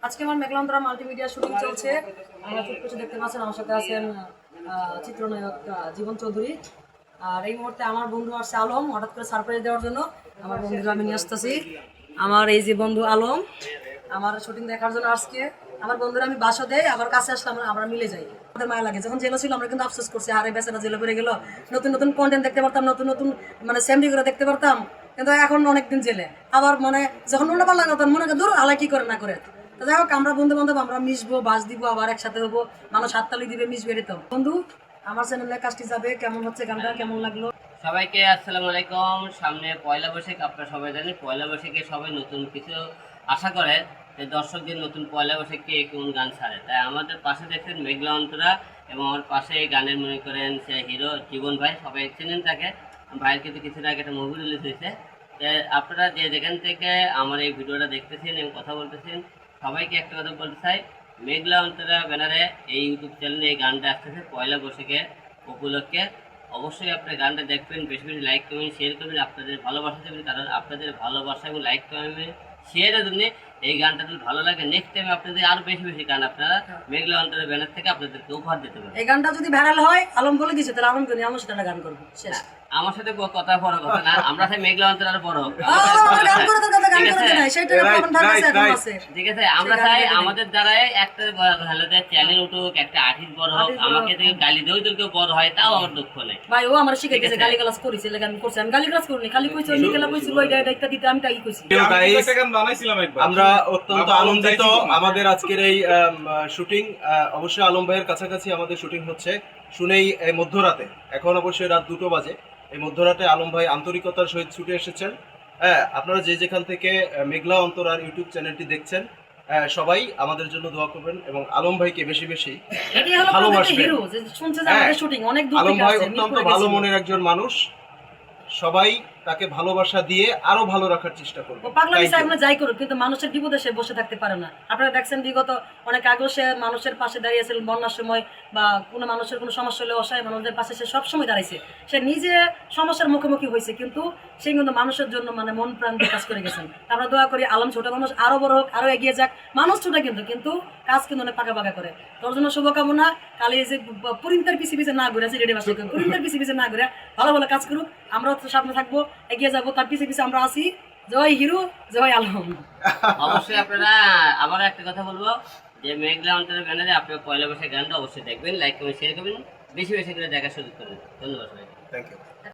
আজকে আমার মেঘলান্তরা multimedia shooting চলছে। আমরা খুব কিছু দেখতে পাচ্ছেন, আমার সাথে আছেন চিত্রনায়ক জীবন চৌধুরী। আর এই মুহূর্তে আমার বন্ধু আসছে আলম, হঠাৎ করে সারপ্রাইজ দেওয়ার জন্য আমার বন্ধুরা আমি নিয়ে আসতেছি। আমার এই যে বন্ধু আলম আমার শুটিং দেখার জন্য আজকে আমার বন্ধুরা আমি বাসা দেয়, আবার কাছে আসলাম আমরা মিলে যাই। আমাদের মায়া লাগে, যখন জেলে ছিল আমরা কিন্তু আফসোস করছি, আরে বেচারা জেলে পড়ে গেল, নতুন নতুন কন্টেন্ট দেখতে পারতাম, নতুন নতুন মানে সেমডি করে দেখতে পারতাম, কিন্তু এখন অনেকদিন জেলে। আবার মানে যখন উল্টা পাল্লা তখন মনে করি দূর আলাই কি করে না করে। তো যাই হোক, আমরা বন্ধু বান্ধব আমরা মিশবো, বাস দিব, আবার একসাথে হবো, মানুষ হাততালি দিবে, মিশবে। তো বন্ধু আমার চ্যানেলে কাজটি যাবে, কেমন হচ্ছে গানটা, কেমন লাগলো? সবাইকে আসসালামু আলাইকুম। সামনে পয়লা বৈশাখ, আপনারা সবাই জানেন পয়লা বৈশাখে সবাই নতুন কিছু আশা করে যে দর্শকদের নতুন পয়লা বৈশাখে কোন গান ছাড়ে। তাই আমাদের পাশে দেখছেন মেঘলা অন্তরা, এবং আমার পাশে গানের মনে করেন সে হিরো জীবন ভাই, সবাই চেনেন তাকে। ভাইয়ের কিন্তু কিছুদিন আগে একটা মুভি রিলিজ হয়েছে। আপনারা যে যেখান থেকে আমার এই ভিডিওটা দেখতেছেন এবং কথা বলতেছেন, সবাইকে একটা কথা বলতে চাই, মেঘলা অন্তরা ব্যানারে এই ইউটিউব চ্যানেলে এই গানটা আসতেছে পয়লা বৈশাখে উপলক্ষে। অবশ্যই আপনার গানটা দেখবেন, বেশি বেশি লাইক কমেন্ট শেয়ার করবেন, আপনাদের ভালোবাসা দেবেন, কারণ আপনাদের ভালোবাসা এবং লাইক কমেন্ট শেয়ারের জন্য এই গানটা যদি ভালো লাগে, নেক্সট টাইম আপনাদের আরো বেশি বেশি গান আপনারা মেঘলা অন্তরের ব্যানার থেকে আপনাদেরকে উপহার দিতে পারেন। এই গানটা যদি ভাইরাল হয়, আলম বলে দিছে, তাহলে আলম করে আমার সাথে একটা গান করবো। শেষ। আমার সাথে কথা বড় কথা না, আমরা সাথে মেঘলা অন্তর আর বড় হোক। ঠিক আছে, আমরা চাই আমাদের দ্বারাই একটা ভালো চ্যানেল উঠুক, একটা আর্টিস্ট বড় হোক। আমাকে থেকে গালি দেওয়া কেউ বড় হয়, তাও আমার দুঃখ নেই ভাই। ও আমার শিখে গেছে, গালি গালাজ করেছে, আমি করছি, আমি গালি গালাজ করিনি, খালি কইছি ওই নিকেলা কইছিল ওইটা এটা দিতে, আমি তাই কইছি। আমরা অত্যন্ত আনন্দিত আমাদের আজকের এই শুটিং। অবশ্যই আলম ভাইয়ের কাছাকাছি আমাদের শুটিং হচ্ছে, শুনেই মধ্যরাতে, এখন অবশ্যই রাত 2টো বাজে, এই মধ্যরাতে আলম ভাই আন্তরিকতার সহিত ছুটে এসেছেন। হ্যাঁ, আপনারা যে যেখান থেকে মেঘলা অন্তরার ইউটিউব চ্যানেলটি দেখছেন, সবাই আমাদের জন্য দোয়া করবেন এবং আলম ভাইকে বেশি বেশি ভালোবাসবেন। আলম ভাই অত্যন্ত ভালো মনের একজন মানুষ, সবাই তাকে ভালোবাসা দিয়ে আরো ভালো রাখার চেষ্টা করবে। পাগলামি সাহেব যাই করুক, কিন্তু মানুষের বিপদে সে বসে থাকতে পারে না। আপনারা দেখছেন বিগত অনেক আগে সে মানুষের পাশে দাঁড়িয়েছিলেন, বন্যার সময় বা কোনো মানুষের কোনো সমস্যা হলে অসহায় মানুষদের পাশে সে সবসময় দাঁড়িয়েছে। সে নিজে সমস্যার মুখোমুখি হয়েছে, কিন্তু সে কিন্তু মানুষের জন্য মানে মন প্রাণ দিয়ে কাজ করে গেছেন। আমরা দোয়া করি আলম ছোট মানুষ আরো বড় হোক, আরো এগিয়ে যাক। মানুষ ছোট কিন্তু কাজ কিন্তু অনেক পাকা পাকা করে। তোর জন্য শুভকামনা। কালি যে পরিন্তার পিছিয়ে পিছিয়ে না ঘুরে আছে, রেডি বাসে পরিন্তার পিছিয়ে পিছিয়ে না ঘুরে ভালো ভালো কাজ করুক, আমরা সামনে থাকবো, এগিয়ে যাবো, তার পিছিয়ে পিছিয়ে আমরা আছি। জয় হিরো, জয় আলম। অবশ্যই আপনারা আবার একটা কথা বলবো যে মেঘলা অন্তরের ব্যানারে আপনারা পয়লা বৈশাখ গানটা অবশ্যই দেখবেন, লাইক কমেন্ট শেয়ার করবেন, বেশি বেশি করে দেখার সুযোগ করবেন। ধন্যবাদ সবাইকে। Thank you.